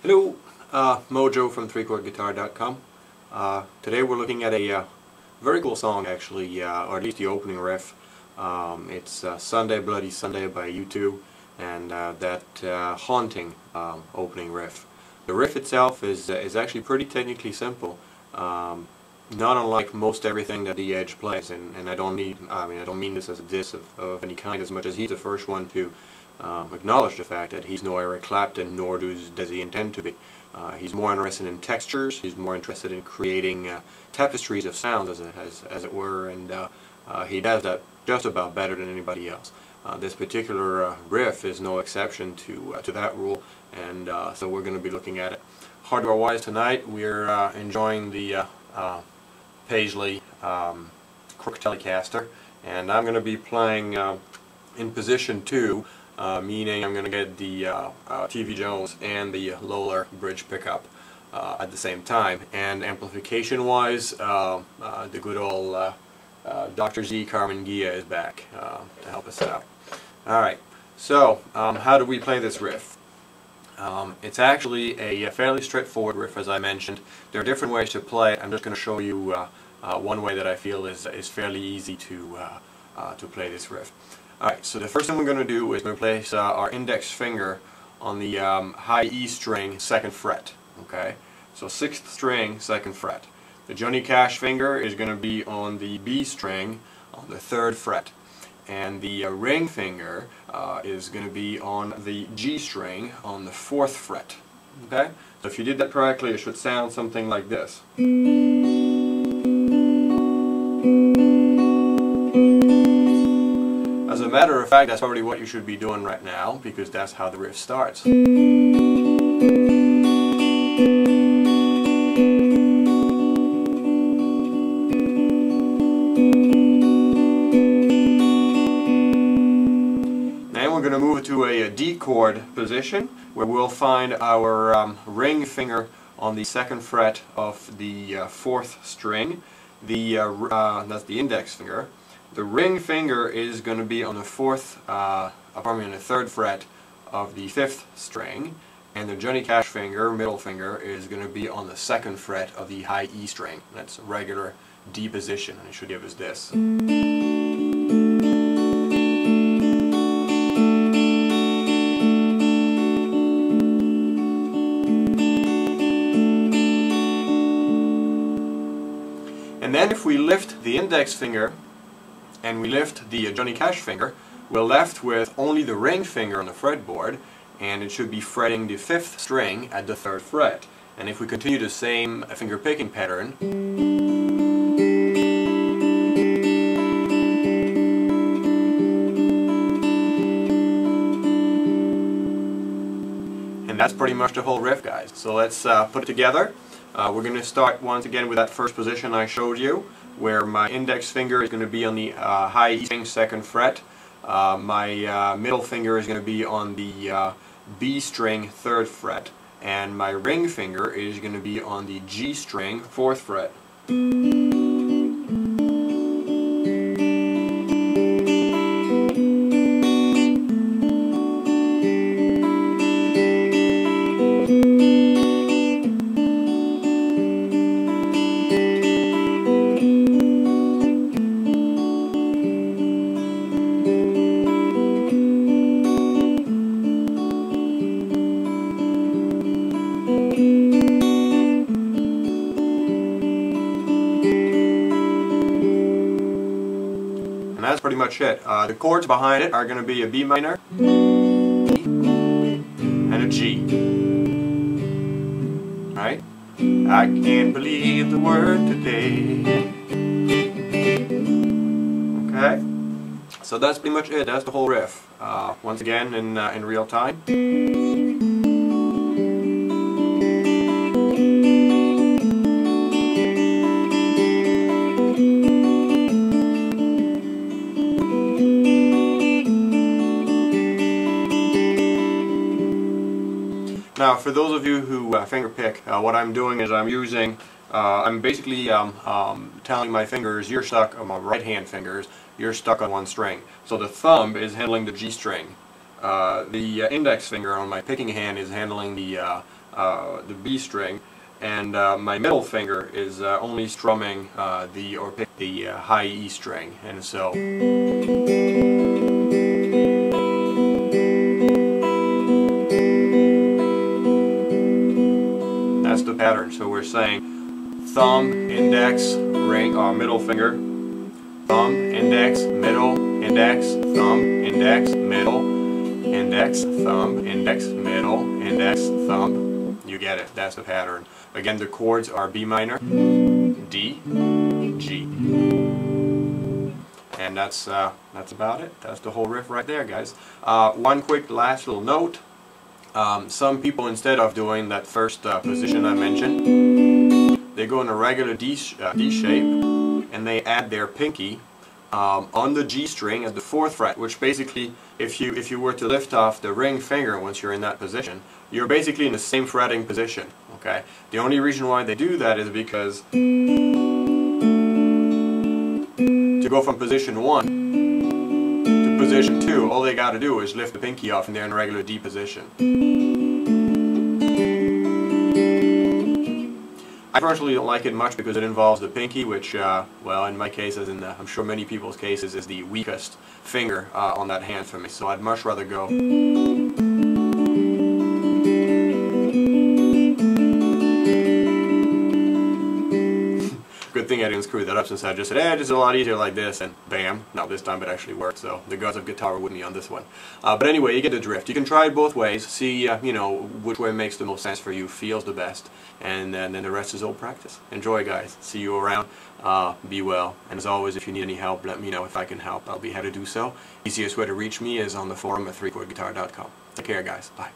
Hello, Mojo from ThreeChordGuitar.com. Today we're looking at a very cool song actually, or at least the opening riff. It's Sunday Bloody Sunday by U2, and that haunting opening riff. The riff itself is actually pretty technically simple, not unlike most everything that The Edge plays, and I don't mean this as a diss of any kind, as much as he's the first one to acknowledge the fact that he's no Eric Clapton, nor does he intend to be. He's more interested in textures, he's more interested in creating tapestries of sounds, as it were, and he does that just about better than anybody else. This particular riff is no exception to that rule, and so we're going to be looking at it. Hardware-wise tonight, we're enjoying the Paisley Crook Telecaster, and I'm going to be playing in position 2, meaning I'm going to get the TV Jones and the Lola bridge pickup at the same time. And amplification wise, the good old Dr. Z Carmen Gia is back to help us out. Alright, so how do we play this riff? It's actually a fairly straightforward riff, as I mentioned. There are different ways to play it. I'm just going to show you one way that I feel is fairly easy to play this riff. Alright, so the first thing we're going to do is we're going to place our index finger on the high E string, 2nd fret. Okay, so 6th string, 2nd fret. The Johnny Cash finger is going to be on the B string on the 3rd fret. And the ring finger is going to be on the G string on the 4th fret. Okay, so if you did that correctly, it should sound something like this. As a matter of fact, that's probably what you should be doing right now, because that's how the riff starts. And then we're going to move to a D chord position, where we'll find our ring finger on the 2nd fret of the 4th string. That's the index finger. The ring finger is going to be on the 3rd fret of the 5th string, and the Johnny Cash finger, middle finger, is going to be on the 2nd fret of the high E string. That's a regular D position, and it should give us this. And then if we lift the index finger and we lift the Johnny Cash finger, we're left with only the ring finger on the fretboard, and it should be fretting the 5th string at the 3rd fret. And if we continue the same finger picking pattern, and that's pretty much the whole riff, guys. So let's put it together. We're going to start once again with that first position I showed you, where my index finger is going to be on the high E string, 2nd fret. My middle finger is going to be on the B string, 3rd fret. And my ring finger is going to be on the G string, 4th fret. And that's pretty much it. The chords behind it are going to be a B minor and a G. Right? I can't believe the word today. Okay? So that's pretty much it. That's the whole riff. Once again in real time. Now, for those of you who fingerpick, what I'm doing is I'm basically telling my fingers, you're stuck on my right hand fingers, you're stuck on one string. So the thumb is handling the G string. The index finger on my picking hand is handling the the B string, and my middle finger is only strumming the high E string, and so that's the pattern. So we're saying thumb, index, ring, or middle finger, thumb, index, middle, index, thumb, index, middle, index, thumb, index, middle, index, thumb. You get it. That's the pattern. Again, the chords are B minor, D, G, and that's about it. That's the whole riff right there, guys. One quick last little note. Some people, instead of doing that first position I mentioned, they go in a regular D shape, and they add their pinky on the G string at the 4th fret, which basically, if you were to lift off the ring finger once you're in that position, you're basically in the same fretting position. Okay. The only reason why they do that is because to go from position 1 to position 2, all they got to do is lift the pinky off, and they're in a regular D position. I personally don't like it much because it involves the pinky, which, well, in my case, as in I'm sure many people's cases, is the weakest finger on that hand for me. So I'd much rather go. Good thing I didn't screw that up, since I just said, just a lot easier like this, and bam, no, this time it actually worked. So the gods of guitar were with me on this one. But anyway, you get the drift. You can try it both ways, see you know, which way makes the most sense for you, feels the best, and then the rest is all practice. Enjoy, guys. See you around. Be well. And as always, if you need any help, let me know. If I can help, I'll be happy to do so. Easiest way to reach me is on the forum at ThreeChordGuitar.com. Take care, guys. Bye.